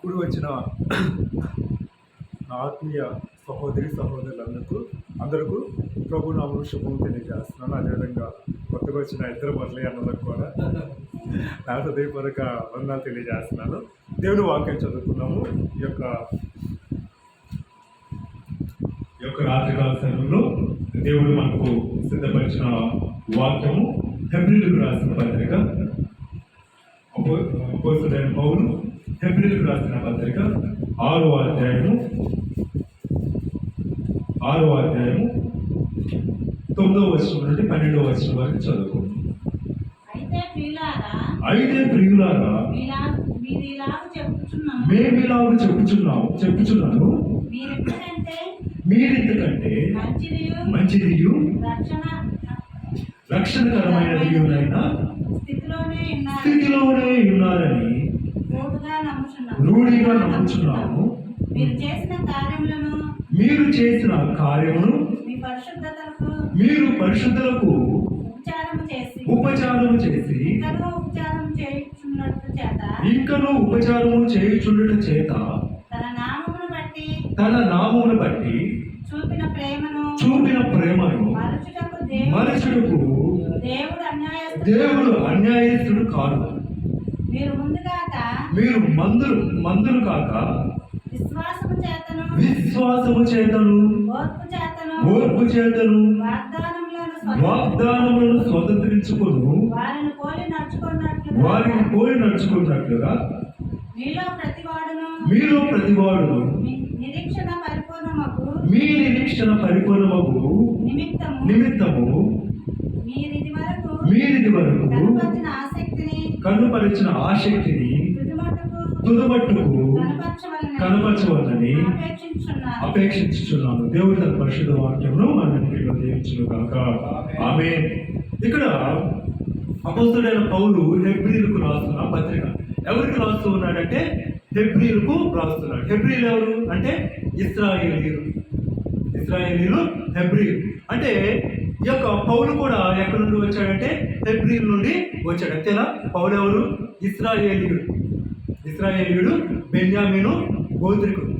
ఇప్పుడు వచ్చిన నా ఆత్మీయ అందరికీ ప్రభు నామమున శుభం తెలియజేస్తున్నాను. అదేవిధంగా కొత్తగా వచ్చిన ఇద్దరు మొదలై అన్నలకు కూడా నా హృదయపూర్వక వందనాలు తెలియజేస్తున్నాను. దేవుని వాక్యం చదువుకున్నాము. ఈ యొక్క రాత్రికాల సమయంలో దేవుడు మనకు సిద్ధపరిచిన వాక్యము హెబ్రీయులకు రాసిన పత్రిక, అపోస్తలుడైన పౌలు హెబ్రీయులకు రాసిన పత్రిక 6వ అధ్యాయము 9వ వచనం నుండి 12వ వచనం వరకు చదువుకోండి. అయితే ప్రియులారా, మేము ఇలాగ చెప్పుచున్నాను, మీరెందుకంటే మంచిదియు రక్షణకరమైనదియునైన స్థితిలోనే ఉన్నారని రూఢిగా నమ్ముచున్నాము. మీరు చేసిన కార్యమును మీరు పరిశుద్ధులకు ఉపచారము చేసి ఇంకను ఉపచారము చేయుచుండుట చేత తన నామమును బట్టి చూపిన ప్రేమను మరచుటకు దేవుడు అన్యాయస్తుడు కాదు. మీరు మందులు కాక విశ్వాసము చేతను ఓర్పు చేతను వాగ్దానములను స్వతంత్రించుకొని వారిని పోలి నడుచుకున్నట్లుగా మీలో ప్రతివాడును మీ నిరీక్షణ పరిపూర్ణమగు నిమిత్తము మీరిది వరకు కనుపరిచిన ఆసక్తిని తుదమట్టుకు కనపరచవాలని అపేక్షించుచున్నాను. దేవుడి తన పరిశుద్ధ వాక్యమును మనం దీవించును గాక. ఆమేన్. ఇక్కడ అపోస్తలుడైన పౌలు హెబ్రీయులకు రాస్తున్న పత్రిక ఎవరికి రాస్తూ ఉన్నాడంటే హెబ్రీయులకు రాస్తున్నాడు. హెబ్రీయులు ఎవరు అంటే ఇశ్రాయేలీయులు హెబ్రీయులు అంటే ఈ యొక్క పౌలు కూడా ఎక్కడి నుండి వచ్చాడంటే హెబ్రీయుల నుండి వచ్చాడు. అంతేనా? పౌలు ఎవరు? ఇశ్రాయేలీయుడు బెన్యామీను గోత్రికుడు.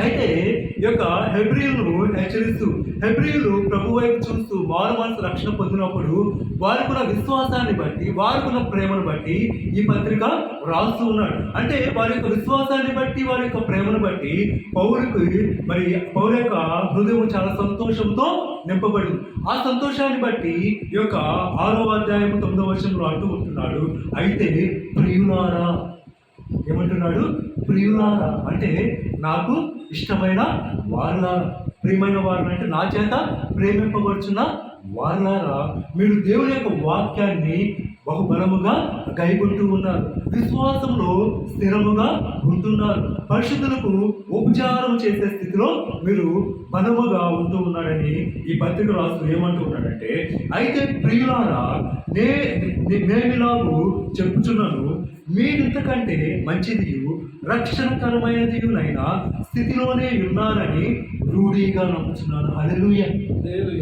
అయితే ఈ యొక్క హెబ్రీయులను హెచ్చరిస్తూ హెబ్రీయులు ప్రభు వైపు చూస్తూ మారు మనసు రక్షణ పొందినప్పుడు వారికున్న విశ్వాసాన్ని బట్టి వారికున్న ప్రేమను బట్టి ఈ పత్రిక రాస్తూ ఉన్నాడు. అంటే వారి యొక్క విశ్వాసాన్ని బట్టి వారి యొక్క ప్రేమను బట్టి పౌలు యొక్క హృదయం చాలా సంతోషంతో నింపబడింది. ఆ సంతోషాన్ని బట్టి ఈ యొక్క 6వ అధ్యాయం 9వ వచనంలో అంటూ ఉంటున్నాడు, అయితే ప్రియులారా. ఏమంటున్నాడు? ప్రియులారా అంటే నాకు ఇష్టమైన వారులారా, ప్రియమైన వారు అంటే నా చేత ప్రేమింపబడుచున్న వారులారా, మీరు దేవుని యొక్క వాక్యాన్ని బహుబలముగా గైకొంటూ ఉన్నారు, విశ్వాసంలో స్థిరముగా ఉంటున్నారు, పరిశుద్ధులకు ఉపచారం చేసే స్థితిలో మీరు బలముగా ఉంటూ ఉన్నారని ఈ పత్రిక రాస్తూ ఏమంటూ ఉన్నాడంటే, అయితే ప్రియులారా నేనిలాగూ చెప్పుచున్నాను, మీరింతకంటే మంచిదియు రక్షణకరమైనదియునైన స్థితిలోనే ఉన్నారని రూఢిగా నమ్ముచున్నాను. హల్లెలూయా.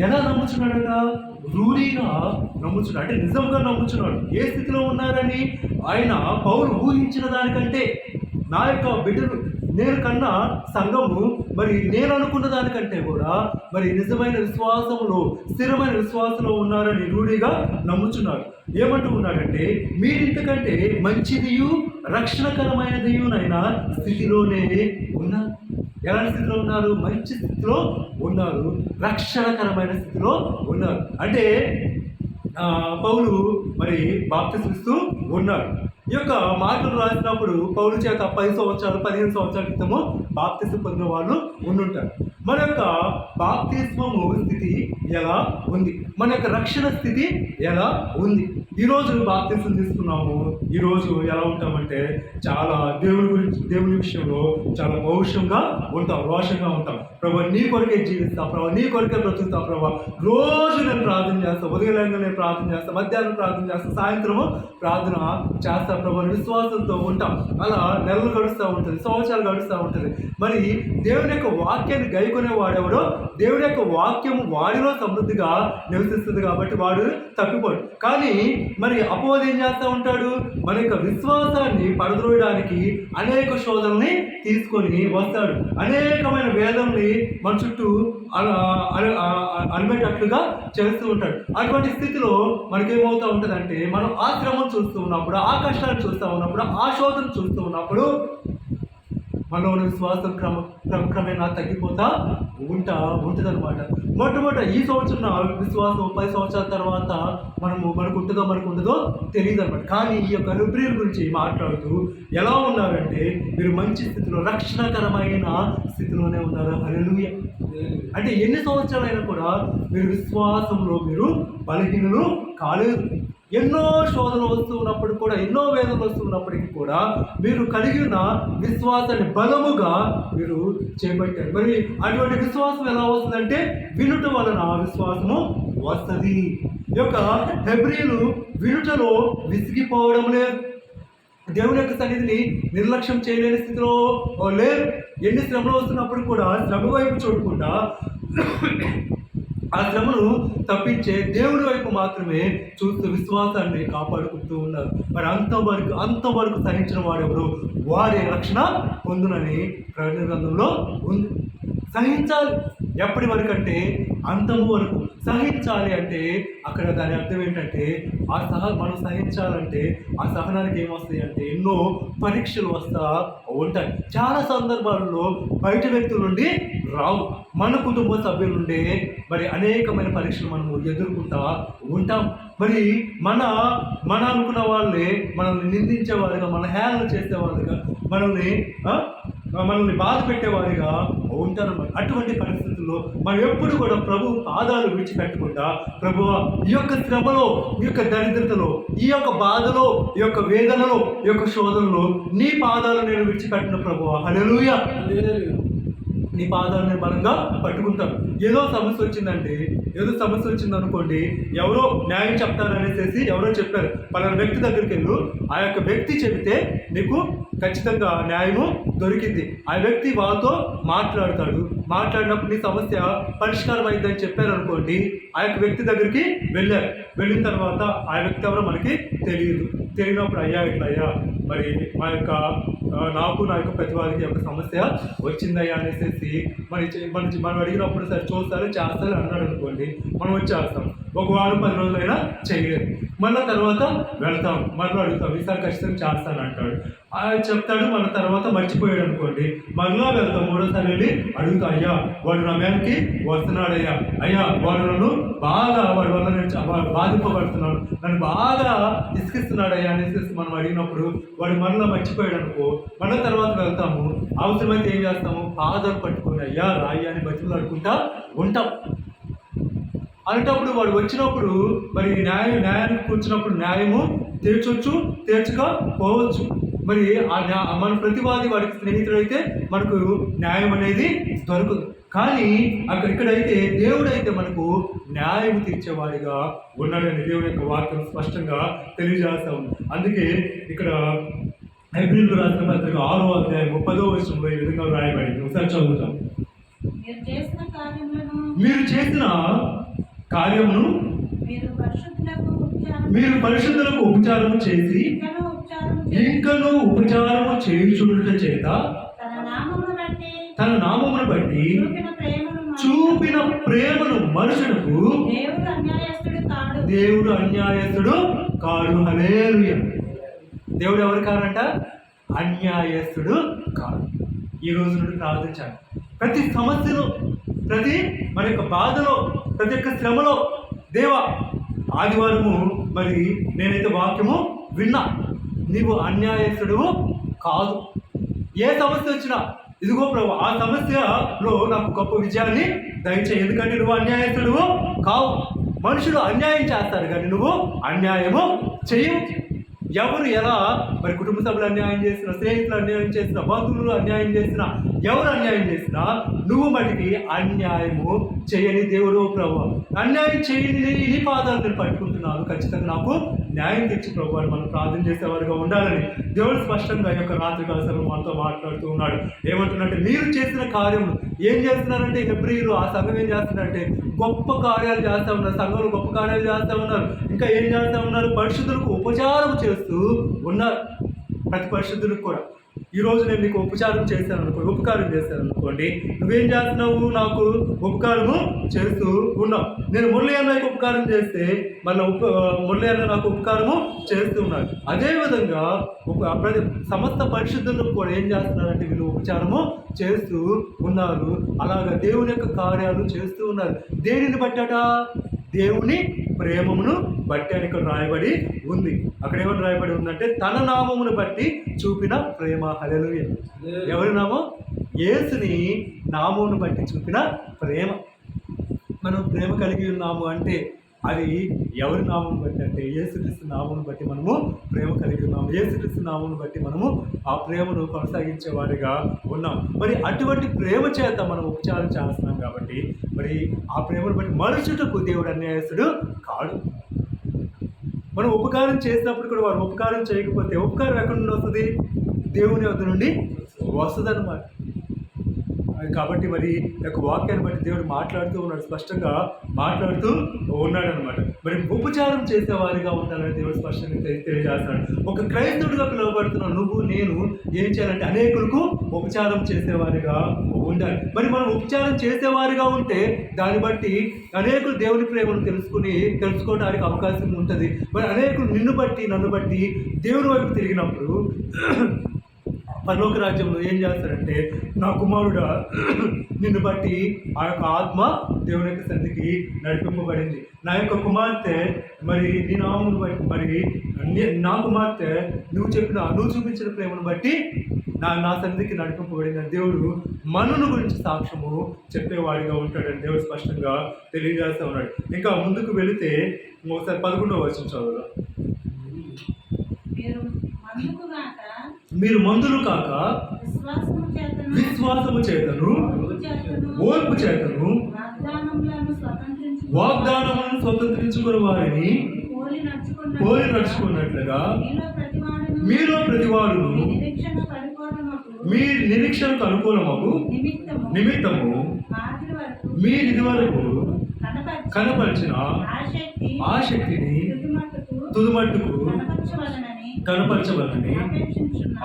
ఎలా నమ్ముచున్నాడట? రూఢిగా నమ్ముచున్నాడు అంటే నిజంగా నమ్ముచున్నాడు. ఏ స్థితిలో ఉన్నారని ఆయన పౌలు ఊహించిన దానికంటే నా యొక్క బిడ్డలు నేను కన్నా సంఘము నేను అనుకున్న దానికంటే కూడా నిజమైన విశ్వాసంలో స్థిరమైన విశ్వాసంలో ఉన్నారని రూఢిగా నమ్ముచున్నాడు. ఏమంటూ ఉన్నాడంటే, మీరింతకంటే మంచిదియు రక్షణకరమైనదియునైనా స్థితిలోనే ఉన్నారు. ఎలాంటి స్థితిలో ఉన్నారు? మంచి స్థితిలో ఉన్నారు, రక్షణకరమైన స్థితిలో ఉన్నారు. అంటే పౌలు బాప్తిస్మం ఇస్తూ ఉన్నారు. ఈ యొక్క మాటలు రాసినప్పుడు పౌలు చేత 10 సంవత్సరాలు 15 సంవత్సరాల క్రితము బాప్తిస్మం పొందిన వాళ్ళు ఉండుంటారు. మన యొక్క బాప్తిస్మము స్థితి ఎలా ఉంది? మన యొక్క రక్షణ స్థితి ఎలా ఉంది? ఈరోజు బాప్తిస్మం తీసుకున్నాము. ఈరోజు ఎలా ఉంటామంటే చాలా దేవుని విషయంలో చాలా పౌరుషంగా ఉంటాం, రోషంగా ఉంటాం. ప్రభు నీ కొరకే జీవిస్తా, ప్రభు నీ కొరకే బ్రతుకుతా ప్రభు. రోజు నేను ప్రార్థన చేస్తాను, ఉదయంగా నేను ప్రార్థన చేస్తాను, మధ్యాహ్నం ప్రార్థన చేస్తాను, సాయంత్రము ప్రార్థన చేస్తా ప్రభు, విశ్వాసంతో ఉంటాం. అలా నెలలు గడుస్తూ ఉంటుంది, సంవత్సరాలు గడుస్తూ ఉంటుంది. మరి దేవుని యొక్క వాక్యాన్ని గైకొనే వాడెవడో దేవుని యొక్క వాక్యము వాడిలో సమృద్ధిగా నివసిస్తుంది కాబట్టి వాడు తప్పిపోడు. కానీ మరి అపవాది ఏం చేస్తూ ఉంటాడు, మన యొక్క విశ్వాసాన్ని పడద్రోయడానికి అనేక శోధనల్ని తీసుకొని వస్తాడు. అనేకమైన వేదనని మన చుట్టూ అనిమేటట్లుగా చేస్తూ ఉంటాడు. అటువంటి స్థితిలో మనకేమవుతూ ఉంటుందంటే, మనం ఆ శ్రమం చూస్తూ ఉన్నప్పుడు, ఆ కష్టాలు చూస్తూ ఉన్నప్పుడు, ఆ శోధన చూస్తూ ఉన్నప్పుడు మనలోని విశ్వాసం క్రమక్రమేణా తగ్గిపోతా ఉంటుంది అనమాట. మొట్టమొదట ఈ సంవత్సరం నా విశ్వాసం 10 సంవత్సరాల తర్వాత మనకు ఉండదో తెలియదు అనమాట. కానీ ఈ యొక్క హెబ్రీయుల గురించి మాట్లాడుతూ ఎలా ఉన్నారంటే, మీరు మంచి స్థితిలో, రక్షణకరమైన స్థితిలోనే ఉన్నారు. హల్లెలూయా. అంటే ఎన్ని సంవత్సరాలైనా కూడా మీరు విశ్వాసంలో మీరు బలహీనులు కాలేదు. ఎన్నో శోధనలు వస్తున్నప్పుడు కూడా, ఎన్నో వేదనలు వస్తున్నప్పటికీ కూడా మీరు కలిగి ఉన్న విశ్వాసాన్ని బలముగా మీరు చేపట్టారు. మరి అటువంటి విశ్వాసం ఎలా వస్తుందంటే, వినుట వలన విశ్వాసము వస్తుంది. ఈ యొక్క హెబ్రీయులు వినుటలో విసిగిపోవడం లేదు, దేవుని యొక్క సన్నిధిని నిర్లక్ష్యం చేయలేని స్థితిలో లేరు. ఎన్ని శ్రమలు వస్తున్నప్పుడు కూడా శ్రమ వైపు చూడకుండా ఆ శ్రమను తప్పించే దేవుడి వైపు మాత్రమే చూస్తూ విశ్వాసాన్ని కాపాడుకుంటూ ఉన్నారు. మరి అంతవరకు సహించిన వాడెవరు, వాడే రక్షణ పొందునని ప్రకటన గ్రంథంలో ఉంది. సహించాలి. ఎప్పటి వరకు అంటే అంతము వరకు సహించాలి. అంటే అక్కడ దాని అర్థం ఏంటంటే, మనం సహించాలంటే ఆ సహనానికి ఏమొస్తాయి అంటే ఎన్నో పరీక్షలు వస్తూ ఉంటాయి. చాలా సందర్భాల్లో బయట వ్యక్తుల నుండి రావు, మన కుటుంబ సభ్యుల నుండే మరి అనేకమైన పరీక్షలు మనము ఎదుర్కొంటూ ఉంటాం. మరి మన అనుకున్న వాళ్ళే మనల్ని నిందించేవారుగా, మన హేళన చేసేవారుగా, మనల్ని బాధ పెట్టేవారిగా ఉంటారన్నమాట. అటువంటి పరిస్థితుల్లో మనం ఎప్పుడు కూడా ప్రభు పాదాలు విడిచిపెట్టకుండా, ప్రభువా ఈ యొక్క శ్రమలో, ఈ యొక్క దరిద్రతలో, ఈ యొక్క బాధలో, ఈ యొక్క వేదనలో, ఈ యొక్క శోధనలో నీ పాదాలు నేను విడిచిపెట్టిన ప్రభువా, హల్లెలూయా, నీ పాదాలు నేను బలంగా పట్టుకుంటాను. ఏదో సమస్య వచ్చిందనుకోండి, ఎవరో న్యాయం చెప్తారనేసి ఎవరో చెప్పారు, పలానా వ్యక్తి దగ్గరికి వెళ్ళు, ఆ యొక్క వ్యక్తి చెబితే నీకు ఖచ్చితంగా న్యాయము దొరికింది. ఆ వ్యక్తి వాళ్ళతో మాట్లాడినప్పుడు నీ సమస్య పరిష్కారం అయిందని చెప్పారనుకోండి, ఆ యొక్క వ్యక్తి దగ్గరికి వెళ్ళిన తర్వాత ఆ వ్యక్తి ఎవరో మనకి తెలియనప్పుడు, అయ్యా మరి నా యొక్క ప్రతివాదికి యొక్క సమస్య వచ్చిందయ్యా అనేసి మనం అడిగినప్పుడు సరే చూస్తారు, చేస్తారు అన్నాడు అనుకోండి, మనం వచ్చేస్తాం. ఒక వారం 10 రోజులైనా చేయలేదు. మళ్ళీ తర్వాత వెళ్తాం, మళ్ళీ అడుగుతాం, ఈసారి ఖచ్చితంగా చేస్తాను అంటాడు, చెప్తాడు. మన తర్వాత మర్చిపోయాడు అనుకోండి, మళ్ళీ వెళ్తాం. మూడోసారి వెళ్ళి అడుగుతా, అయ్యా వాడు నా మీదకి వస్తున్నాడయ్యా, వాడు నన్ను బాగా, వాడి వల్ల నేను బాధింపబడుతున్నాను, నన్ను బాగా ఇసుకిస్తున్నాడయ్యా అనేసి మనం అడిగినప్పుడు వాడు మళ్ళీ మర్చిపోయాడు అనుకో, మళ్ళీ తర్వాత వెళ్తాము. అవసరమైతే ఏం చేస్తాము, పాదాలు పట్టుకొని అయ్యా రాయి అని బతుకులు అడుకుంటా ఉంటాం. అనేటప్పుడు వాడు వచ్చినప్పుడు మరి న్యాయానికి కూర్చున్నప్పుడు న్యాయము తీర్చకపోవచ్చు. మరి మన ప్రతివాది వాడికి స్నేహితుడైతే మనకు న్యాయం అనేది దొరకదు. కానీ ఇక్కడైతే దేవుడైతే మనకు న్యాయం తీర్చేవాడిగా ఉన్నాడని దేవుని యొక్క వాక్యం స్పష్టంగా తెలియజేస్తా ఉంది. అందుకే ఇక్కడ హెబ్రీయులకు రాసిన పత్రిక 6వ అధ్యాయం 30వ వచనంలో ఈ విధంగా రాయబడింది. ఒకసారి చదువుతాం. మీరు చేసిన కార్యమును మీరు పరిశుద్ధులకు ఉపచారము చేసి ఇంకను ఉపచారము చేయుచుండుట చేత తన నామమును బట్టి చూపిన ప్రేమను మనుషులకు దేవుడు అన్యాయస్తుడు కాడు. హల్లెలూయా. దేవుడు ఎవరు కారంట? అన్యాయస్తుడు కాదు. ఈ రోజు నుండి ప్రార్థించాలి. ప్రతి సమస్యలో, ప్రతి మన యొక్క బాధలో, ప్రతి ఒక్క శ్రమలో, దేవా ఆదివారము మరి నేనైతే వాక్యము విన్నా, నీవు అన్యాయస్తుడు కాదు. ఏ సమస్య వచ్చినా ఇదిగో ప్రభు ఆ సమస్యలో నాకు గొప్ప విజయాన్ని దయచేయి, ఎందుకంటే నువ్వు అన్యాయస్తుడు కావు. మనుషులు అన్యాయం చేస్తారు కానీ నువ్వు అన్యాయము చేయవు. ఎవరు ఎలా మరి కుటుంబ సభ్యులు అన్యాయం చేసినా, స్నేహితులు అన్యాయం చేసినా, బంధువులు అన్యాయం చేసినా, ఎవరు అన్యాయం చేసినా నువ్వు మటుకి అన్యాయము చేయని దేవుడు ప్రభు, అన్యాయం చేయని నీ పాదాలు నేను పట్టుకుంటున్నాను, ఖచ్చితంగా నాకు న్యాయం తెచ్చి ప్రభు అని మనం ప్రార్థన చేసేవారుగా ఉండాలని దేవుడు స్పష్టంగా ఈ యొక్క రాత్రి కాలంలో మనతో మాట్లాడుతూ ఉన్నాడు. ఏమంటున్నట్టే మీరు చేసిన కార్యములు ఏం చేస్తున్నారంటే, హెబ్రీయులు ఆ సంఘం ఏం చేస్తున్నారంటే గొప్ప కార్యాలు చేస్తూ ఉన్నారు, సంఘంలో గొప్ప కార్యాలు చేస్తూ ఉన్నారు. ఇంకా ఏం చేస్తూ ఉన్నారు? పరిశుద్ధులకు ఉపచారం చేస్తూ ఉన్నారు. ప్రతి పరిశుద్ధులకు కూడా ఈరోజు నేను నీకు ఉపచారం చేశాను అనుకోండి, ఉపకారం చేశాను అనుకోండి, నువ్వేం చేస్తున్నావు? నాకు ఉపకారము చేస్తూ ఉన్నావు. నేను మురళి అన్నకి ఉపకారం చేస్తే మళ్ళీ మురళి అన్న నాకు ఉపకారము చేస్తూ ఉన్నాడు. అదేవిధంగా ప్రతి సమస్త పరిశుద్ధులకు కూడా ఏం చేస్తున్నారంటే వీళ్ళు ఉపచారము చేస్తూ ఉన్నారు. అలాగా దేవుని యొక్క కార్యాలు చేస్తూ ఉన్నారు. దేనిని బట్టట? దేవుని ప్రేమమును బట్టి అని ఇక్కడ రాయబడి ఉంది. అక్కడ ఏమని రాయబడి ఉందంటే తన నామమును బట్టి చూపిన ప్రేమ. హల్లెలూయా. ఎవరి నామం? యేసుని నామమును బట్టి చూపిన ప్రేమ. మనం ప్రేమ కలిగి ఉన్నాము అంటే అది ఎవరి నామం బట్టి అంటే యేసుక్రీస్తు నామమును బట్టి మనము ప్రేమ కలిగి ఉన్నాము. యేసుక్రీస్తు నామమును బట్టి మనము ఆ ప్రేమను కొనసాగించే వారిగా ఉన్నాం. మరి అటువంటి ప్రేమ చేత మనం ఉపచారం చేస్తున్నాం కాబట్టి మరి ఆ ప్రేమను బట్టి మనుషులకు దేవుడు అన్యాయస్తుడు కాడు. మనం ఉపకారం చేసినప్పుడు కూడా వారు ఉపకారం చేయకపోతే ఉపకారం ఎక్కడి నుండి వస్తుంది? దేవుని వద్ద నుండి వస్తుంది అన్నమాట. కాబట్టి మరి యొక్క వాక్యాన్ని బట్టి దేవుడు మాట్లాడుతూ ఉన్నాడు, స్పష్టంగా మాట్లాడుతూ ఉన్నాడు అనమాట. మరి ఉపచారం చేసేవారిగా ఉండాలని దేవుడు స్పష్టంగా తెలియజేస్తున్నాడు. ఒక క్రైస్తవుడిగా పిలువబడుతున్న నువ్వు నేను ఏం చేయాలంటే అనేకులకు ఉపచారం చేసేవారిగా ఉండాలి. మరి మనం ఉపచారం చేసేవారిగా ఉంటే దాన్ని బట్టి అనేకులు దేవుని ప్రేమను తెలుసుకోవడానికి అవకాశం ఉంటుంది. మరి అనేకులు నిన్ను బట్టి నన్ను బట్టి దేవుని వైపు తిరిగినప్పుడు పరలోక రాజ్యంలో ఏం చేస్తారంటే నా కుమారుడా నిన్ను బట్టి ఆ యొక్క ఆత్మ దేవుని యొక్క సన్నిధికి నడిపింపబడింది. నా యొక్క కుమార్తె మరి నీ నామమును బట్టి మరి నా కుమార్తె నువ్వు చూపించిన ప్రేమను బట్టి నా సన్నిధికి నడిపింపబడిన దేవుడు మనును గురించి సాక్ష్యము చెప్పేవాడిగా ఉంటాడని దేవుడు స్పష్టంగా తెలియజేస్తూ ఉన్నాడు. ఇంకా ముందుకు వెళితే ఒకసారి 11వ వచనం చదువుదాం. మీరు మందులు కాక విశ్వాసము చేతను ఓర్పు చేతను వాగ్దానములను స్వతంత్రించుకున్న వారిని పోలి నడుచుకున్నట్లుగా మీలో ప్రతివాడును మీ నిరీక్షణకు అనుకూలమగు నిమిత్తము మీరు ఇదివరకు కనపరిచిన ఆ శక్తిని తుదిమట్టుకు కనపరచవాలని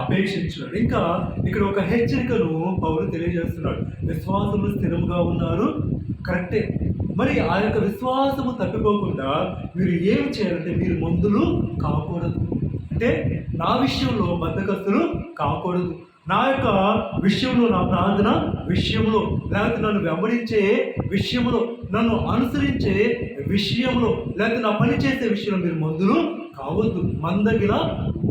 అపేక్షించున్నాడు. ఇంకా ఇక్కడ ఒక హెచ్చరికను పౌలు తెలియజేస్తున్నాడు. విశ్వాసము స్థిరంగా ఉన్నారు, కరెక్టే. మరి ఆ యొక్క విశ్వాసము తప్పిపోకుండా మీరు ఏం చేయాలంటే మీరు మందులు కాకూడదు. అంటే నా విషయంలో బద్ధకస్తులు కాకూడదు. నా యొక్క విషయంలో, నా ప్రార్థన విషయంలో, లేకపోతే నన్ను వెంబడించే విషయంలో, నన్ను అనుసరించే విషయంలో, లేకపోతే నా పని చేసే విషయంలో మీరు మందులు కావద్దు, మందగిల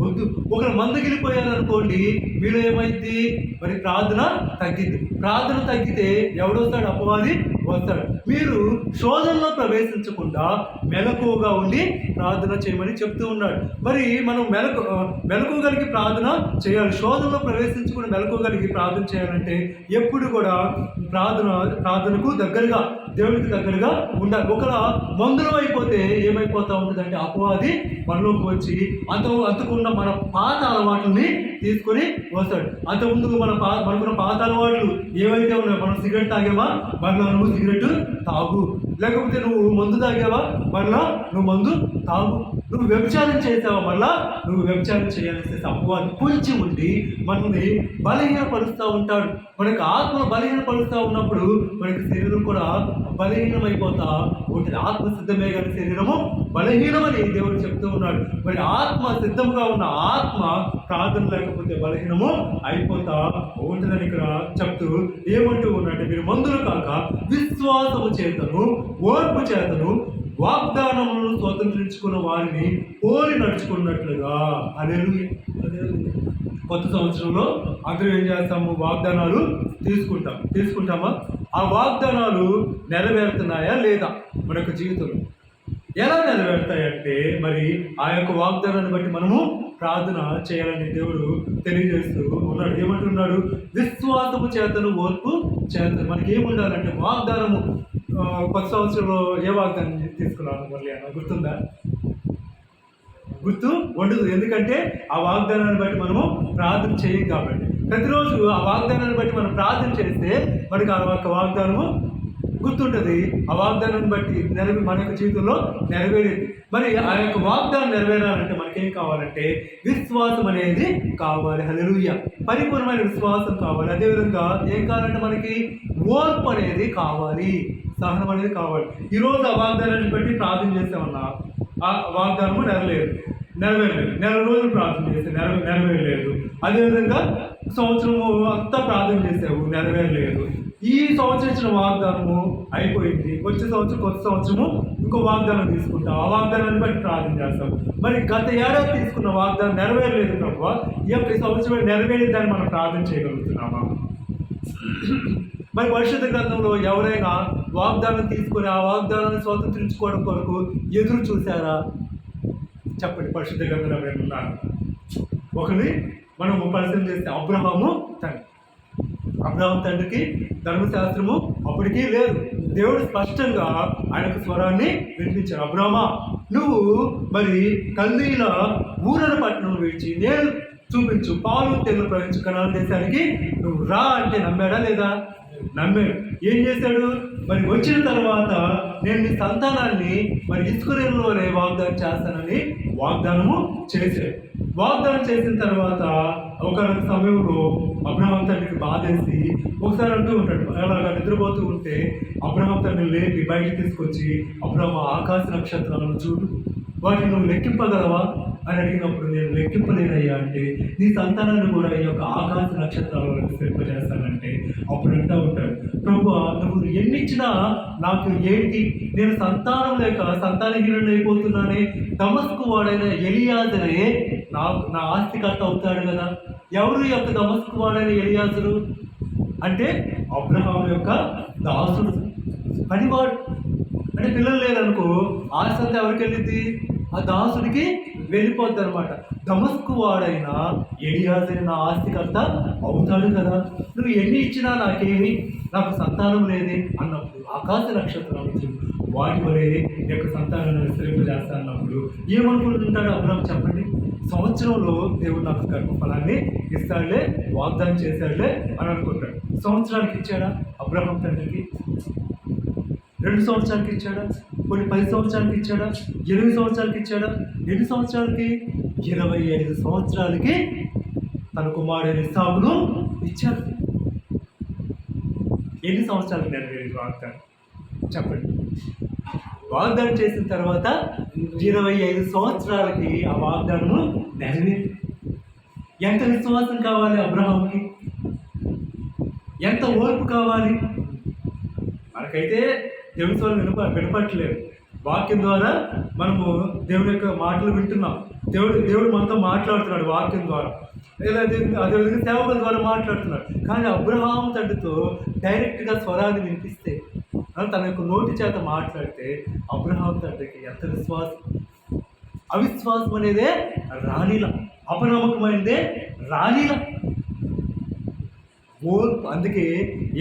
వద్దు. ఒకరు మందగిలిపోయారనుకోండి, మీరు ఏమైంది? మరి ప్రార్థన తగ్గింది. ప్రార్థన తగ్గితే ఎవడొస్తాడు? అపవాది వస్తాడు. మీరు శోధనలో ప్రవేశించకుండా మెలకువగా ఉండి ప్రార్థన చేయమని చెప్తూ ఉన్నాడు. మరి మనం మెలకువగలిగి ప్రార్థన చేయాలి. శోధనలో ప్రవేశించకుండా మెలకువగలిగి ప్రార్థన చేయాలంటే ఎప్పుడు కూడా ప్రార్థనకు దగ్గరగా, దేవునికి దగ్గరగా ఉండాలి. ఒకలా మందులం అయిపోతే ఏమైపోతా ఉంటుందంటే అపవాది మనలోకి వచ్చి అంతకున్న మన పాత అలవాట్లని తీసుకొని వస్తాడు. అంతకుముందు మనకున్న పాత అలవాట్లు ఏవైతే ఉన్నాయో, మనం సిగరెట్ తాగావా, మళ్ళీ నువ్వు సిగరెట్ తాగు. లేకపోతే నువ్వు మందు తాగావా, మళ్ళా నువ్వు మందు తాగు. నువ్వు వ్యభిచారం చేసావా, మళ్ళా నువ్వు వ్యభిచారం చేయాల్సి అపవాది పొంచి ఉండి మనల్ని బలహీనపరుస్తూ ఉంటాడు. మనకి ఆత్మను బలహీనపరుస్తూ ఉన్నప్పుడు మనకి శరీరం కూడా బలహీనమైపోతా ఉంటుంది. ఆత్మ సిద్ధమే కానీ శరీరము బలహీనమని దేవుడు చెప్తూ ఉన్నాడు. మరి ఆత్మ సిద్ధంగా ఉన్న ఆత్మ ప్రార్థన లేకపోతే బలహీనము అయిపోతా ఉంటుందని ఇక్కడ చెప్తూ ఏమంటూ ఉన్నట్టు మీరు మందులు కాక విశ్వాసము చేతను ఓర్పు చేతను వాగ్దానములను స్వతంత్రించుకున్న వారిని పోలి నడుచుకున్నట్లుగా. హల్లెలూయా. కొత్త సంవత్సరంలో అందరూ ఏం చేస్తాము? వాగ్దానాలు తీసుకుంటామా? ఆ వాగ్దానాలు నెరవేరుతున్నాయా లేదా మన యొక్క జీవితంలో? ఎలా నెరవేరుతాయంటే మరి ఆ యొక్క వాగ్దానాన్ని బట్టి మనము ప్రార్థన చేయాలని దేవుడు తెలియజేస్తూ ఉన్నాడు. ఏమంటున్నాడు? విశ్వాసము చేతను ఓర్పు చేతను. మనకి ఏముండాలంటే వాగ్దానము. కొత్త సంవత్సరంలో ఏ వాగ్దానం తీసుకున్నాను మళ్ళీ అన్న గుర్తుందా? గుర్తు ఉండదు. ఎందుకంటే ఆ వాగ్దానాన్ని బట్టి మనము ప్రార్థన చేయం కాబట్టి. ప్రతిరోజు ఆ వాగ్దానాన్ని బట్టి మనం ప్రార్థన చేస్తే మనకి ఆ యొక్క వాగ్దానము గుర్తుంటుంది. ఆ వాగ్దానాన్ని బట్టి మన యొక్క జీవితంలో నెరవేరేది. మరి ఆ యొక్క వాగ్దానం నెరవేరాలంటే మనకేం కావాలంటే విశ్వాసం అనేది కావాలి. హల్లెలూయా. పరిపూర్ణమైన విశ్వాసం కావాలి. అదేవిధంగా ఏం కావాలంటే మనకి ఓర్పు అనేది కావాలి, సహనం అనేది కావాలి. ఈరోజు ఆ వాగ్దానాన్ని బట్టి ప్రార్థన చేసామన్నా ఆ వాగ్దానము నెరవేరలేదు. నెల రోజులు ప్రార్థన చేస్తే నెరవేరలేదు. అదేవిధంగా సంవత్సరము అంతా ప్రార్థన చేసావు, నెరవేరలేదు. ఈ సంవత్సరం ఇచ్చిన వాగ్దానము అయిపోయింది. వచ్చే సంవత్సరం కొత్త సంవత్సరము ఇంకో వాగ్దానం తీసుకుంటాం. ఆ వాగ్దానాన్ని బట్టి ప్రార్థన చేస్తాం. మరి గత ఏడాది తీసుకున్న వాగ్దానం నెరవేరలేదు ప్రభువా, ఈ యొక్క సంవత్సరం నెరవేరేదాన్ని మనం ప్రార్థన చేయగలుగుతున్నామా? మరి పరిశుద్ధ గ్రంథంలో ఎవరైనా వాగ్దానం తీసుకొని ఆ వాగ్దానాన్ని స్వతంత్రించుకోవడం కొరకు ఎదురు చూశారా? చెప్పండి. పరిశుద్ధ గ్రంథంలో ఎవరైనా ఉన్నారు? ఒకరిని మనం పరిశీలన చేస్తే అబ్రహాము తండ్రి. అబ్రహాం తండ్రికి ధర్మశాస్త్రము అప్పటికీ లేదు. దేవుడు స్పష్టంగా ఆయనకు స్వరాన్ని వినిపించాడు. అబ్రహమా, నువ్వు మరి కల్దీల ఊరన పట్టణం విడిచి నేను చూపించు పాలు తేనెలు ప్రవహించు కనాను దేశానికి నువ్వు రా అంటే నమ్మాడా లేదా? నమ్మాడు. ఏం చేశాడు? మరి వచ్చిన తర్వాత నేను నీ సంతానాన్ని మరి ఇస్రాయేలులోనే వాగ్దానం చేస్తానని వాగ్దానము చేశాడు. వాగ్దానం చేసిన తర్వాత ఒక సమయంలో అబ్రహాం తండ్రికి బాధేసి ఒకసారి అంటూ ఉంటాడు, అలాగా నిద్రపోతూ ఉంటే అబ్రహాం తండ్రిని లేపి బయటికి తీసుకొచ్చి, అబ్రహాం ఆకాశ నక్షత్రాలను చూడు, వాటిని నువ్వు లెక్కింపగలవా అని అడిగినప్పుడు నేను లెక్కింపలేనయ్యా అంటే నీ సంతానాన్ని కూడా ఈ యొక్క ఆకాశ నక్షత్రాలను విస్తరింపజేస్తానంటే అప్పుడు అంటూ ఉంటాడు, ప్రభువా నువ్వు ఎన్నిచ్చినా నాకు ఏంటి, నేను సంతానం లేక సంతానహీనుడు అయిపోతున్నానే, దమస్కు వాడైన ఎలియాజరే నా ఆస్తికర్త అవుతాడు కదా. ఎవరు ఈ యొక్క దమస్కు వాడైన ఎలియాజరు అంటే అబ్రహాం యొక్క దాసుడు, పనివాడు. అంటే పిల్లలు లేరనుకో ఆస్తి అంతా ఎవరికి వెళ్ళింది? ఆ దాసుడికి వెళ్ళిపోద్ది అనమాట. దమస్కు వాడైన ఎలియాజరు నా ఆస్తికర్త అవుతాడు కదా, నువ్వు ఎన్ని ఇచ్చినా నాకేమి, నాకు సంతానం లేదే అన్నప్పుడు ఆకాశ నక్షత్రాలు వాటి వలె యొక్క సంతానాన్ని విస్తరింపజేస్తా అన్నప్పుడు ఏమనుకుంటుంటాడు అబ్రహాం? చెప్పండి. సంవత్సరంలో దేవుడు నాకు గర్భఫలాన్ని ఇస్తాడులే, వాగ్దానం చేశాడులే అని అనుకుంటాడు. సంవత్సరానికి ఇచ్చాడా అబ్రహాం తండ్రికి? 2 సంవత్సరాలకి ఇచ్చాడా? కొన్ని 10 సంవత్సరాలకి ఇచ్చాడా? 8 సంవత్సరాలకి ఇచ్చాడా? ఎన్ని సంవత్సరాలకి? 25 సంవత్సరాలకి తన కుమారుడైన ఇస్సాకును ఇచ్చాడు. ఎన్ని సంవత్సరాలకు నెరవేరింది వాగ్దానం? చెప్పండి. వాగ్దానం చేసిన తర్వాత 25 సంవత్సరాలకి ఆ వాగ్దానము నెరవేరింది. ఎంత విశ్వాసం కావాలి అబ్రహాంకి? ఎంత ఓర్పు కావాలి? మనకైతే దేవుని స్వరం వినపట్లేదు. వాక్యం ద్వారా మనము దేవుని యొక్క మాటలు వింటున్నాం. దేవుడు మనతో మాట్లాడుతున్నాడు వాక్యం ద్వారా, అదేవిధంగా సేవకుల ద్వారా మాట్లాడుతున్నాడు. కానీ అబ్రహాం తండ్రితో డైరెక్ట్గా స్వరాన్ని వినిపిస్తే, తన యొక్క నోటి చేత మాట్లాడితే అబ్రహాం తండ్రికి ఎంత విశ్వాసం! అవిశ్వాసం అనేదే రాణిల, అపనమ్మకమైనదే రాణిల. ఓర్పు. అందుకే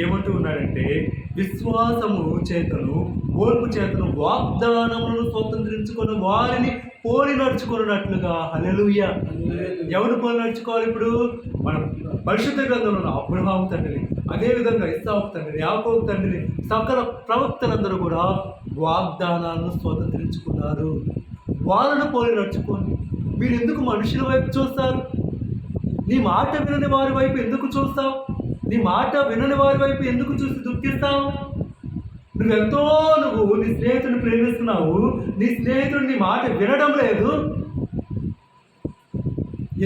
ఏమంటూ ఉన్నాడంటే విశ్వాసము చేతను ఓర్పు చేతను వాగ్దానములను స్వతంత్రించుకొని వారిని పోలి నడుచుకున్నట్లుగా. హల్లెలూయా. ఎవరు పోలి నడుచుకోవాలి? ఇప్పుడు మనం పరిశుద్ధ గ్రంథంలో ఉన్న అబ్రహాము తండ్రిని, అదేవిధంగా ఇస్సాకు తండ్రిని, యాకోబు తండ్రిని, సకల ప్రవక్తలందరూ కూడా వాగ్దానాలను స్వతంత్రించుకున్నారు. వాళ్ళను పోలి నడుచుకోండి. మీరు ఎందుకు మనుషుల వైపు చూస్తారు? నీ మాట వినని వారి వైపు ఎందుకు చూస్తావు? నీ మాట వినని వారి వైపు ఎందుకు చూసి దుఃఖిస్తావు? నువ్వు నీ స్నేహితుడిని ప్రేమిస్తున్నావు, నీ స్నేహితుడు నీ మాట వినడం లేదు,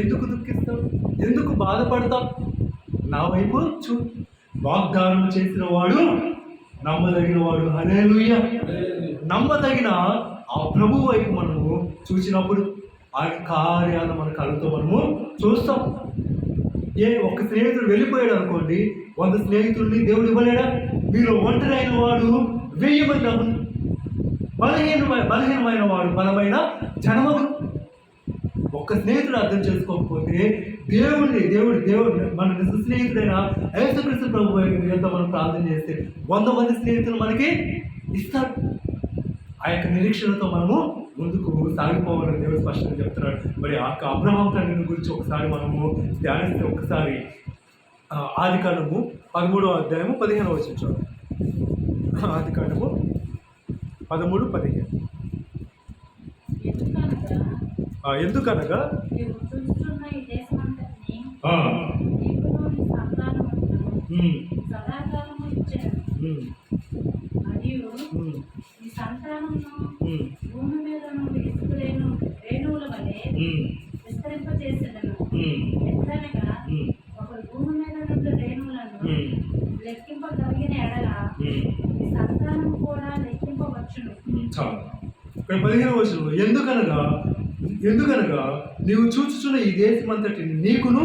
ఎందుకు దుఃఖిస్తావు? ఎందుకు బాధపడతావు? నా వైపు చూ. వాగ్దానం చేసిన వాడు నమ్మదగిన వాడు. హల్లెలూయా. నమ్మదగిన ఆ ప్రభు వైపు మనము చూసినప్పుడు ఆయన కార్యాలు మన కళ్ళతో మనము చూస్తాం. ఒక స్నేహితుడు వెళ్ళిపోయాడు అనుకోండి, 100 స్నేహితుడిని దేవుడు ఇవ్వలేడా? మీలో ఒంటరి అయిన వాడు 1000 మంది బలహీనమైన వాడు బలమైన జనమగును. ఒక్క స్నేహితుడు అర్థం చేసుకోకపోతే దేవుడు మన నిజ స్నేహితుడైన యేసుక్రీస్తు ప్రభు యొక్క మనం ప్రార్థన చేస్తే 100 మంది స్నేహితులు మనకి ఇస్తారు. ఆ యొక్క నిరీక్షణతో మనము ముందుకు సాగిపోవాలని దేవుడు స్పష్టంగా చెప్తున్నాడు. మరి ఆ అబ్రహాం తండ్రిని గురించి ఒకసారి మనము ధ్యానిస్తే ఒకసారి ఆదికాండము 13వ అధ్యాయము 15వ వచనం చూడండి. ఆదికాండము 13:15. ఎందుకనగా భూమి మీద నుండి రేణువుల వలె విస్తరింపజేసేదను. ఎట్లనగా ఒకరు భూమి మీద నుండి రేణువులను లెక్కింపగలిగిన ఎడల ఈ సంతానం కూడా లెక్కింపవచ్చును. చాలు. ఇక్కడ 15వ వచనంలో ఎందుకనగా నీవు చూచుచున్న ఈ దేశమంతటిని నీకును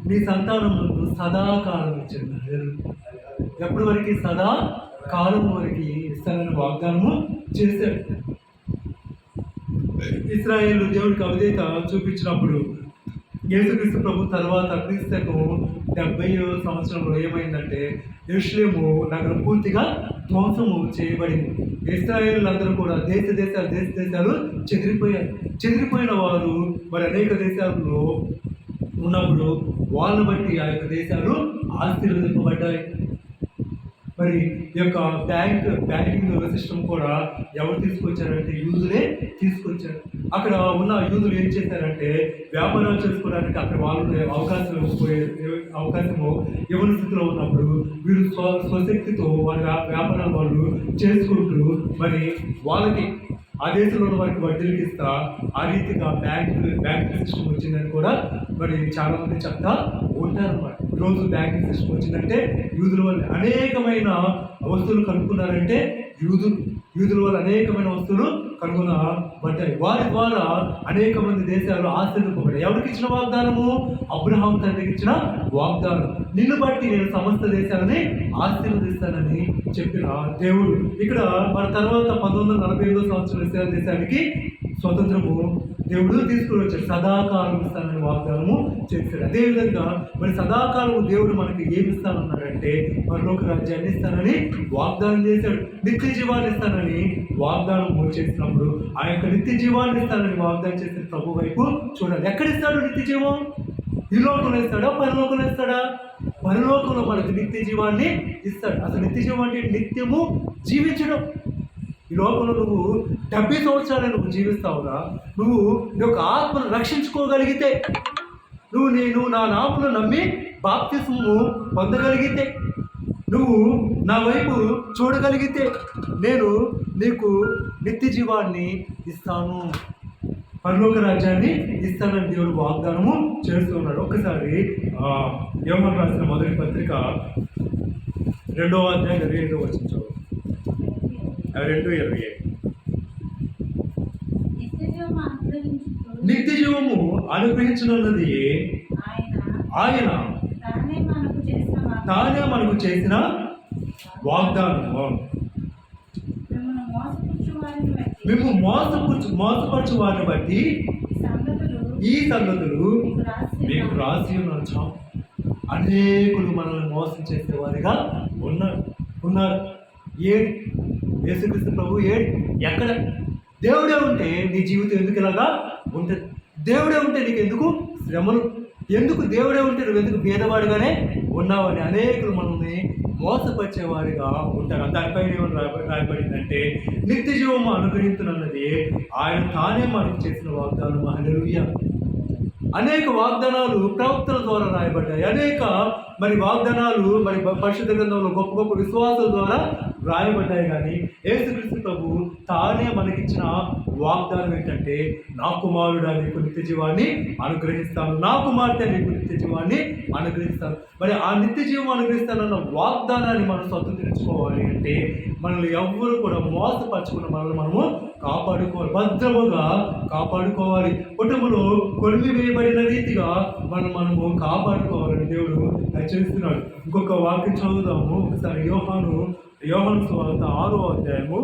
నీ సంతానములకు సదాకాలం ఇచ్చింది. ఎప్పటి వరకు? సదాకాలం వరకు ఇస్తానని వాగ్దానము చేశాడు. ఇశ్రాయేలు దేవుడికి అవిధేయత చూపించినప్పుడు యేసుక్రీస్తు ప్రభు తర్వాత క్రీస్తుకు 70వ సంవత్సరంలో ఏమైందంటే యెరూషలేము నగరం పూర్తిగా ధ్వంసము చేయబడింది. ఇశ్రాయేలులందరూ కూడా దేశాలు చెదిరిపోయిన వారు మరి అనేక దేశాల్లో ఉన్నప్పుడు వాళ్ళని బట్టి ఆ యొక్క దేశాలు ఆశీర్వదింపబడ్డాయి. మరి ఈ యొక్క బ్యాంకింగ్ సిస్టమ్ కూడా ఎవరు తీసుకొచ్చారంటే యూదులే తీసుకొచ్చారు. అక్కడ ఉన్న యూదులు ఏం చేశారంటే వ్యాపారాలు చేసుకోవడానికి అక్కడ వాళ్ళు అవకాశము ఎవరి స్థితిలో ఉన్నప్పుడు వీరు స్వశక్తితో వారి వ్యాపారాలు వాళ్ళు చేసుకుంటూ మరి వాళ్ళకి ఆ దేశంలో ఉన్న వారికి వడ్డీలకి ఇస్తా ఆ రీతిగా బ్యాంకింగ్ సిస్టమ్ వచ్చిందని కూడా మరి చాలా మంది చెప్తా ఉంటారన్నమాట. ఈరోజు బ్యాంకింగ్ సిస్టమ్ వచ్చిందంటే యూదుల వల్ల అనేకమైన వస్తువులు కనుక్కున్నారంటే యూదుల వల్ల అనేకమైన వస్తువులు కనుగొనబడ్డాయి. వారి ద్వారా అనేక మంది దేశాలు ఆశీర్వదింపబడ్డాయి. ఎవరికి ఇచ్చిన వాగ్దానము? అబ్రహాం తండ్రికి ఇచ్చిన వాగ్దానం. నిన్ను బట్టి నేను సమస్త దేశాలని ఆశీర్వదిస్తానని చెప్పిన దేవుడు. ఇక్కడ మన తర్వాత 1948వ సంవత్సరం ఇశ్రాయేలు దేశానికి స్వతంత్రము దేవుడు తీసుకుని వచ్చాడు. సదాకాలం ఇస్తానని వాగ్దానము చేశాడు. అదేవిధంగా మరి సదాకాలం దేవుడు మనకి ఏమి ఇస్తానన్నాడంటే పరలోక రాజ్యాన్ని ఇస్తానని వాగ్దానం చేశాడు. నిత్య జీవాన్ని ఇస్తానని వాగ్దానం చేసినప్పుడు ఆ యొక్క నిత్య జీవాన్ని ఇస్తానని వాగ్దానం చేసిన ప్రభు వైపు చూడాలి. ఎక్కడిస్తాడు నిత్య జీవం? ఈ లోకంలో ఇస్తాడా? పరలోకంలో ఇస్తాడా? పరలోకంలో మనకు నిత్య జీవాన్ని ఇస్తాడు. అసలు నిత్య జీవం అంటే నిత్యము జీవించడం. ఈ లోకంలో నువ్వు 70 సంవత్సరాలు నువ్వు జీవిస్తావురా, నువ్వు నీ యొక్క ఆత్మను రక్షించుకోగలిగితే, నేను నా నామమును నమ్మి బాప్తిస్మము పొందగలిగితే, నువ్వు నా వైపు చూడగలిగితే నేను నీకు నిత్య జీవాన్ని ఇస్తాను, పరలోక రాజ్యాన్ని ఇస్తానని దేవుడు వాగ్దానము చేస్తూ ఉన్నాడు. ఒక్కసారి యోహాను రాసిన మొదటి పత్రిక 2వ అధ్యాయం 25వ వచనం 2:27. నిత్య జీవము అనుగ్రహించనున్నది ఆయన తానే మనకు చేసిన వాగ్దానము. మేము మోసపరచు వారిని బట్టి ఈ సంగతులు మీకు రాసి ఉన్నాం. అనేకులు మనల్ని మోసం చేసేవారిగా ఉన్నారు. యేసుక్రీస్తు ప్రభు ఎక్కడ? దేవుడే ఉంటే నీ జీవితం ఎందుకు ఇలాగా ఉంటుంది? దేవుడే ఉంటే నీకు ఎందుకు శ్రమలు? ఎందుకు దేవుడే ఉంటే నువ్వు ఎందుకు భేదవాడిగానే ఉన్నావని అనేకులు మనల్ని మోసపరిచేవారిగా ఉంటారు. దానిపైన రాయబడిందంటే నిత్య జీవము అనుగ్రహించునన్నది ఆయన తానే మనకు చేసిన వాగ్దానం. హల్లెలూయా. అనేక వాగ్దానాలు ప్రవక్తల ద్వారా రాయబడ్డాయి. అనేక మరి వాగ్దానాలు మరి పరిశుద్ధ గ్రంథంలో గొప్ప గొప్ప విశ్వాసాల ద్వారా రాయబడ్డాయి. కానీ యేసుక్రీస్తు ప్రభు తానే మనకిచ్చిన వాగ్దానం ఏంటంటే నా కుమారుడా నీకు నిత్య జీవాన్ని అనుగ్రహిస్తాను, నా కుమార్తె నీకు నిత్య జీవాన్ని అనుగ్రహిస్తాను. మరి ఆ నిత్య జీవం అనుగ్రహిస్తానన్న వాగ్దానాన్ని మనం స్వతంత్రించుకోవాలి అంటే మనల్ని ఎవ్వరు కూడా మోసపరచుకున్న మనల్ని మనము కాపాడుకోవాలి, భద్రముగా కాపాడుకోవాలి. కుటుంబంలో కొలిమి వేయబడిన రీతిగా మనము కాపాడుకోవాలని దేవుడు హెచ్చరిస్తున్నాడు. ఇంకొక వాక్యం చదువుదాము ఒకసారి. యోహాను సువార్త 6వ అధ్యాయము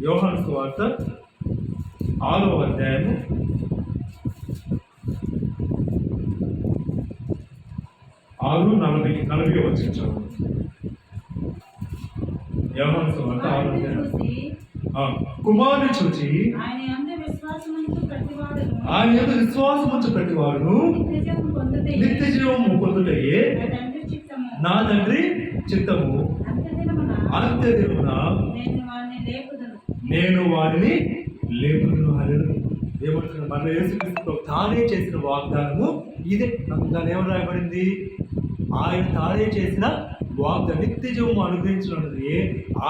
యోహాను సువార్త 6వ అధ్యాయము 6:40 వచ్చించాము. యోహాను సువార్త 6వ అధ్యాయం. కుమారుని చూచి ఆయన యందు విశ్వాసముంచు ప్రతివాడును నిత్య జీవము పొందుటయే నా తండ్రి చిత్తము. అంత్యదినమున నేను వారిని లేపుదును. హల్లెలూయా. ఏమంటున్నారు? మన యేసుక్రీస్తు తానే చేసిన వాగ్దానము ఇదే. దాని ఏమని రాయబడింది? ఆయన తానే చేసిన వాగ్దానం, నిత్య జీవము అనుగ్రహించినది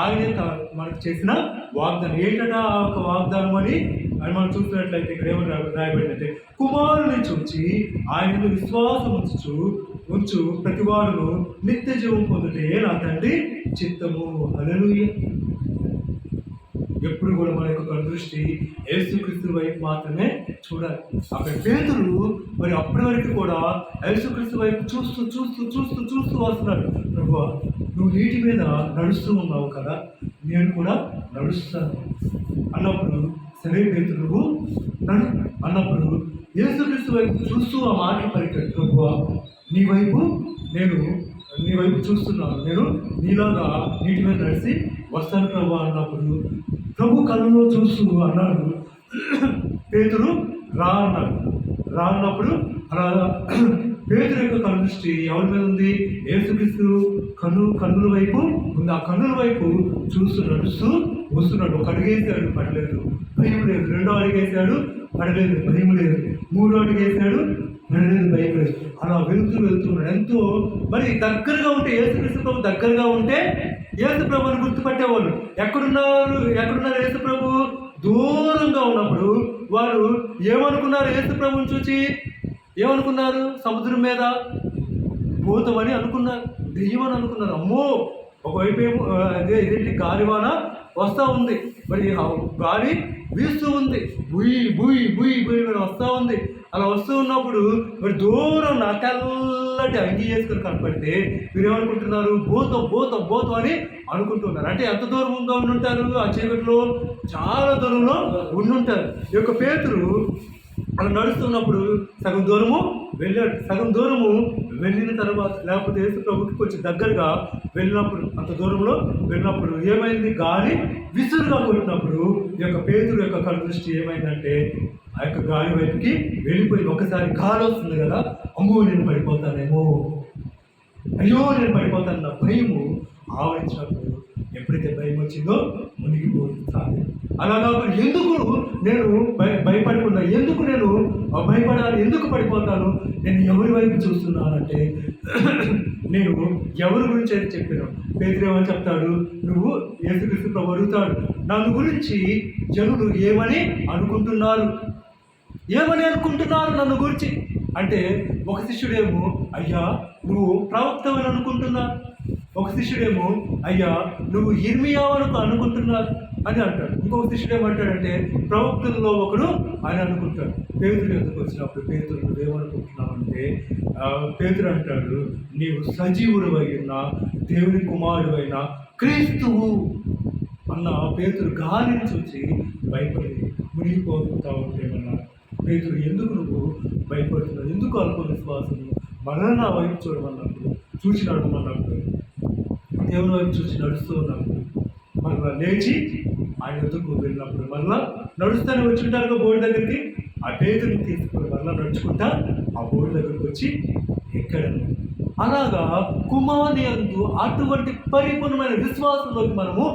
ఆయన మనకు చేసిన వాగ్దానం. ఏంటంటే ఆ యొక్క వాగ్దానం అని మనం చూసినట్లయితే ఇక్కడ ఏమని రాయబడిందంటే, కుమారుని చూచి ఆయనను విశ్వాసం ఉంచు ప్రతివాడును నిత్య జీవం పొందుటే నా తండ్రి చిత్తము. హల్లెలూయా. ఎప్పుడు కూడా మన యొక్క కనుదృష్టి యేసుక్రీస్తు వైపు మాత్రమే చూడాలి. అక్కడ పేతురు మరి అప్పటి వరకు కూడా యేసుక్రీస్తు వైపు చూస్తూ వస్తున్నాడు. ప్రభువా, నువ్వు నీటి మీద నడుస్తూ ఉన్నావు కదా, నేను కూడా నడుస్తాను అన్నప్పుడు, సరే పేతురు నువ్వు నడు అన్నప్పుడు యేసుక్రీస్తు వైపు చూస్తూ ఆ మాటలు పలికాడు. ప్రభువా, నీ వైపు చూస్తున్నాను, నేను నీలాగా నీటి మీద నడిచి వస్తాను ప్రభు అన్నప్పుడు, ప్రభు కళ్ళలో చూస్తూ అన్నాడు, పేతురు రా అన్నప్పుడు అలా పేతురు యొక్క కనుదృష్టి ఎవరి మీద ఉంది? యేసుక్రీస్తు కన్నుల వైపు ఉంది. ఆ కన్నుల వైపు చూస్తూ నడుస్తూ వస్తున్నాడు. ఒక అడుగేసాడు, పడలేదు, భయం లేదు. 2వ అడుగేసాడు, పడలేదు, భయం లేదు. 3వ అడుగేసాడు, పడలేదు, భయం లేదు. అలా వెళ్తున్నాడు. ఎంతో మరి దగ్గరగా ఉంటే, యేసుక్రీస్తు ప్రభు దగ్గరగా ఉంటే యేసు ప్రభుని గుర్తుపట్టేవాళ్ళు. ఎక్కడున్నారు యేసు ప్రభు? దూరంగా ఉన్నప్పుడు వారు ఏమనుకున్నారు? యేసు ప్రభుని చూచి ఏమనుకున్నారు? సముద్రం మీద భూతమని అనుకున్నారు, దెయ్యం అని అనుకున్నారు. అమ్మో, ఒకవైపు ఏమో ఇదేంటి గాలివాన వస్తూ ఉంది, మరి గాలి వీస్తూ ఉంది, బుయ్ వస్తూ ఉంది. అలా వస్తూ ఉన్నప్పుడు మరి దూరం నా తెల్లటి అంగి చేసుకుని కనపడితే మీరు ఏమనుకుంటున్నారు? భూతం అని అనుకుంటున్నారు. అంటే ఎంత దూరంగా ఉండుంటారు? ఆ చీకటిలో చాలా దూరంలో ఉండుంటారు. ఈ యొక్క పేతురు అలా నడుస్తున్నప్పుడు సగం దూరము వెళ్ళాడు. సగం దూరము వెళ్ళిన తర్వాత, లేకపోతే యేసు ప్రభుకి కొంచెం దగ్గరగా వెళ్ళినప్పుడు, అంత దూరంలో వెళ్ళినప్పుడు ఏమైంది? గాలి విసురుగా కొట్టినప్పుడు ఈ యొక్క పేతురు యొక్క కనుదృష్టి ఏమైందంటే ఆ యొక్క గాలి వైపుకి వెళ్ళిపోయి, ఒకసారి గాలి వస్తుంది కదా, అమ్మో నేను పడిపోతానేమో, అయ్యో నేను పడిపోతానన్న భయము ఆవరించినప్పుడు, ఎప్పుడైతే భయం వచ్చిందో మునిగిపోతుంది. అలా కాకుండా ఎందుకు నేను భయపడకుండా, ఎందుకు నేను భయపడాలి, ఎందుకు పడిపోతాను, నేను ఎవరి వైపు చూస్తున్నానంటే నేను ఎవరి గురించి అయితే చెప్పాను. పేతురు ఏమని చెప్తాడు? నువ్వు యేసుక్రీస్తు ప్రభు అడుగుతాడు, నన్ను గురించి జనులు ఏమని అనుకుంటున్నారు నన్ను గురించి అంటే, ఒక శిష్యుడేమో అయ్యా నువ్వు ప్రవక్తవని అనుకుంటున్నారు, ఒక శిష్యుడేమో అయ్యా నువ్వు ఇర్మియావను అనుకుంటున్నారు అని అంటాడు. ఇంకొక శిష్యుడు ఏమంటాడంటే ప్రవక్తల్లో ఒకడు అని అనుకుంటాడు. పేతురు ఎందుకు వచ్చినప్పుడు పేతురు నువ్వేమనుకుంటున్నావంటే, పేతురు అంటాడు, నీవు సజీవుడు అయిన దేవుని కుమారుడు అయిన క్రీస్తువు అన్న పేతురు గాలిని చూసి భయపడి మునిగిపోతూ ఉంటే అన్నారు. పేతురు, ఎందుకు నువ్వు భయపడుతున్నావు, ఎందుకు అల్ప విశ్వాసము, మనల్ని నా వైపు చూడమన్నప్పుడు, చూసి నడమన్నప్పుడు, దేవుని వైపు చూసి నడుస్తూ ఉన్నప్పుడు, మళ్ళీ లేచి ఆయన ఎదుకు వెళ్ళినప్పుడు, మళ్ళీ నడుస్తూనే వచ్చింటారు బోర్డు దగ్గరికి. ఆ పేతుని తీసుకుని మళ్ళీ నడుచుకుంటా ఆ బోర్డు దగ్గరికి వచ్చి ఎక్కడను. అలాగా కుమారుని యందు అటువంటి పరిపూర్ణమైన విశ్వాసంలోకి మనము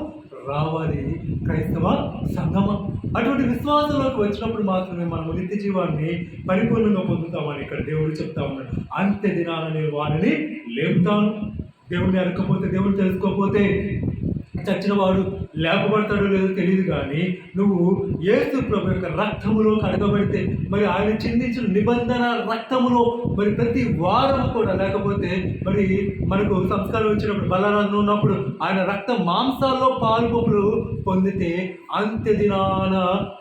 రావాలి. క్రైస్తవ సంగమ అటువంటి విశ్వాసంలోకి వచ్చినప్పుడు మాత్రమే మనము నిత్య జీవాన్ని పరిపూర్ణంగా పొందుతామని ఇక్కడ దేవుడు చెప్తా ఉన్నాడు. అంత్య దినాన నేను వారిని లేపుతాను. దేవుడిని అడగకపోతే, దేవుడిని తెలుసుకోకపోతే చచ్చిన వాడు లేపబడతాడో లేదో తెలియదు. కానీ నువ్వు యేసు ప్రభు యొక్క రక్తములో కడగబడితే, మరి ఆయన చిందించిన నిబంధన రక్తములో మరి ప్రతి వారము కూడా, లేకపోతే మరి మనకు సంస్కారం వచ్చినప్పుడు బలారాధన ఉన్నప్పుడు ఆయన రక్త మాంసాల్లో పాల్పొప్పులు పొందితే అంత్య దినాన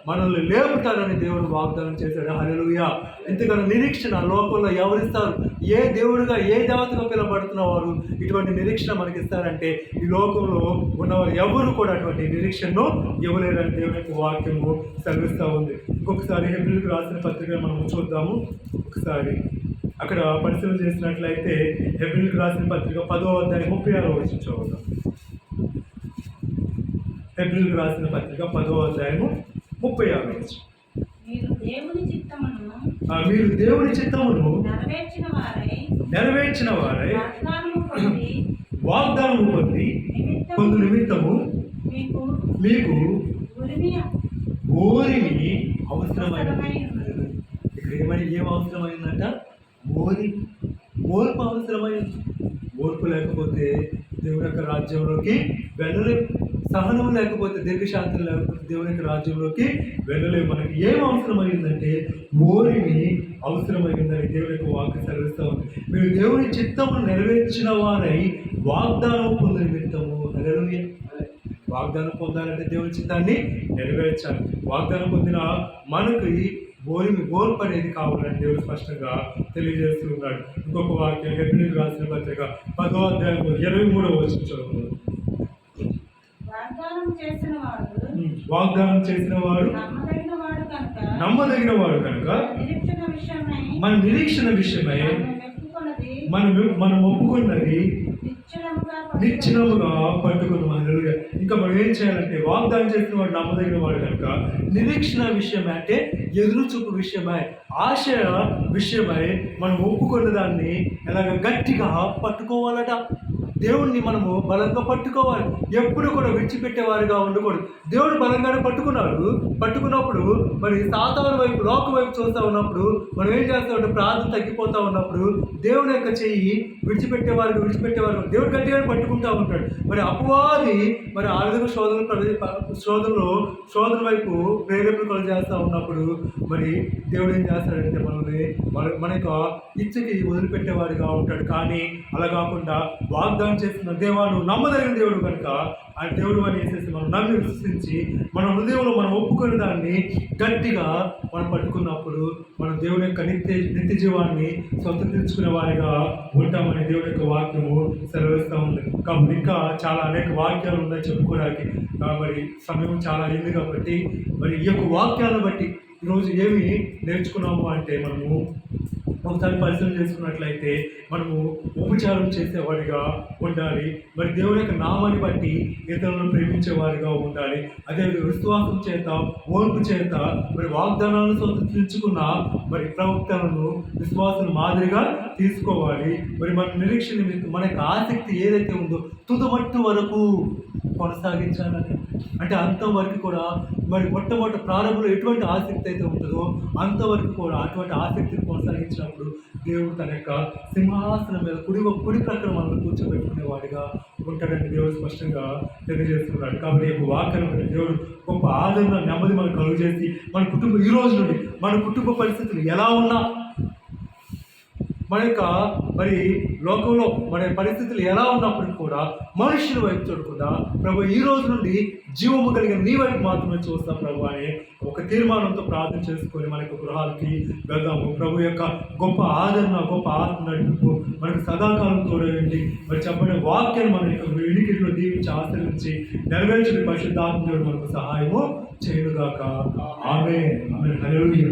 మనల్ని లేపుతారని దేవుడు వాగ్దానం చేశాడు. హల్లెలూయా. ఇంతకన్నా నిరీక్షణ లోకంలో ఎవరిస్తారు? ఏ దేవుడుగా, ఏ దేవతగా పిలువబడుతున్న వారు ఇటువంటి నిరీక్షణ మనకి ఇస్తారంటే, ఈ లోకంలో ఉన్నవారు ఎవరు కూడా అటువంటి నిరీక్షణను ఇవ్వలేరని దేవుని యొక్క వాక్యము సెలవిస్తూ ఉంది. ఇంకొకసారి హెబ్రీయులకు రాసిన పత్రిక మనం చూద్దాము. ఒకసారి అక్కడ పరిశీలన చేసినట్లయితే హెబ్రీయులకు రాసిన పత్రిక 10వ అధ్యాయం 36వ వచనం చదువుతాం. హెబ్రీయులకు రాసిన పత్రిక 10వ అధ్యాయము 36వ వచనం. మీరు దేవుని చిత్తమును మీరు దేవుని చిత్తమును నెరవేర్చిన వారై వాగ్దానము పొందు నిమిత్తము మీకు ఓరిమి అవసరమైనది. ఇక్కడ ఏం అవసరమైందంట? ఓర్పు అవసరమైంది. ఓర్పు లేకపోతే దేవుని యొక్క రాజ్యంలోకి వెళ్ళలేము. సహనం లేకపోతే, దీర్ఘశాంతం లేకపోతే దేవుని యొక్క రాజ్యంలోకి వెళ్ళలేము. మనకి ఏం అవసరమైందంటే ఓరిమి అవసరమైందని దేవుని యొక్క వాక్యం సెలవిస్తూ ఉంది. మీరు దేవుని చిత్తమును నెరవేర్చిన వారై వాగ్దానం పొందిన నిమిత్తము. హల్లెలూయా. వాగ్దానం పొందాలంటే దేవుని చిత్తాన్ని నెరవేర్చాలి. వాగ్దానం పొందిన మనకి ఓర్పు అనేది కావాలని దేవుడు స్పష్టంగా తెలియజేస్తున్నాడు. ఇంకొక వాక్యం హెబ్రీయులకు రాసిన పత్రిక 10వ అధ్యాయం 23వ వచనం చదువుతున్నాడు. వాగ్దానం చేసిన వాడు నమ్మదగిన వాడు కనుక మన నిరీక్షణ విషయమై మనం ఒప్పుకున్నది నిశ్చలముగా పట్టుకున్నాం. హల్లెలూయా. ఇంకా మనం ఏం చేయాలంటే వాగ్దానం చేసిన వాడు నమ్మదగిన వాడు కనుక నిరీక్షణ విషయమై అంటే ఎదురు చూపు విషయమై, ఆశ విషయమై మనం ఒప్పుకున్న దాన్ని ఎలాగ గట్టిగా పట్టుకోవాలట. దేవుణ్ణి మనము బలంగా పట్టుకోవాలి. ఎప్పుడు కూడా విడిచిపెట్టేవారుగా ఉండకూడదు. దేవుడు బలంగానే పట్టుకున్నప్పుడు మరి సాతాను వైపు, లోక వైపు చూస్తూ ఉన్నప్పుడు మనం ఏం చేస్తామంటే ప్రార్థన తగ్గిపోతూ ఉన్నప్పుడు దేవుని యొక్క చెయ్యి విడిచిపెట్టేవారు దేవుడు గట్టిగానే పట్టుకుంటూ ఉంటాడు. మరి అపవాది మరి ఆర్థిక శోధన వైపు ప్రేరేపణ చేస్తూ ఉన్నప్పుడు మరి దేవుడు ఏం చేస్తాడంటే మన యొక్క ఇచ్చకి వదిలిపెట్టేవాడిగా ఉంటాడు. కానీ అలా కాకుండా వాగ్దానం చేస్తున్న దేవాను నమ్మదగిన దేవుడు కనుక ఆ దేవుడు అని వేసేసి మనం నమ్మి విశ్వసించి మన హృదయంలో మనం ఒప్పుకునే దాన్ని గట్టిగా మనం పట్టుకున్నప్పుడు మనం దేవుని యొక్క నిత్య జీవాన్ని స్వతంత్రించుకునే వారిగా ఉంటామని దేవుని యొక్క వాక్యము సెలవిస్తూ ఉంది. కాబట్టి ఇంకా చాలా అనేక వాక్యాలు ఉన్నాయి చెప్పుకోవడానికి. మరి సమయం చాలా అయింది కాబట్టి మరి ఈ యొక్క వాక్యాలను బట్టి ఈరోజు ఏమి నేర్చుకున్నాము అంటే మనము ఒకసారి పరిశీలన చేసుకున్నట్లయితే మనము ఉపచారం చేసేవాడిగా ఉండాలి. మరి దేవుని యొక్క నామాన్ని బట్టి ఇతరులను ప్రేమించేవారిగా ఉండాలి. అదే విశ్వాసం చేత, ఓర్పు చేత మరి వాగ్దానాలను స్వతంత్రించుకున్న మరి ప్రవక్తలను, విశ్వాసం మాదిరిగా తీసుకోవాలి. మరి మన నిరీక్షణ నిమిత్తం మన యొక్క ఆసక్తి ఏదైతే ఉందో తుదమట్టు వరకు కొనసాగించాలని. అంటే అంతవరకు కూడా మరి మొట్టమొదటి ప్రారంభంలో ఎటువంటి ఆసక్తి అయితే ఉంటుందో అంతవరకు కూడా అటువంటి ఆసక్తిని కొనసాగించినప్పుడు దేవుడు తన యొక్క సింహాసనం మీద కుడి ప్రక్కన మనల్ని కూర్చోబెట్టుకునేవాడిగా ఉంటాడని దేవుడు స్పష్టంగా తెలియజేస్తున్నాడు. కాబట్టి ఈ వాక్యం దేవుడు గొప్ప ఆదరణ, నెమ్మది మనకు కలుగు చేసి మన కుటుంబం ఈ రోజు నుండి మన కుటుంబ పరిస్థితులు ఎలా ఉన్నా, మన యొక్క మరి లోకంలో మన పరిస్థితులు ఎలా ఉన్నప్పటికీ కూడా మనుషుల వైపు చూడకుండా ప్రభు ఈ రోజు నుండి జీవము కలిగిన నీ వైపు మాత్రమే చూస్తాం ప్రభు అని ఒక తీర్మానంతో ప్రార్థన చేసుకొని మన యొక్క గృహాలకి వెళ్దాము. ప్రభు యొక్క గొప్ప ఆదరణ, గొప్ప ఆత్మ నడిపింపు మనకు సదాకాలం తోడేయండి. మరి చెప్పిన వాక్యాన్ని మన యొక్క వినికిడిలో దీవించి ఆచరించి నెరవేర్చిన పరిశుద్ధాత్మ మనకు సహాయము చేయుగాక. ఆమేన్. హల్లెలూయా.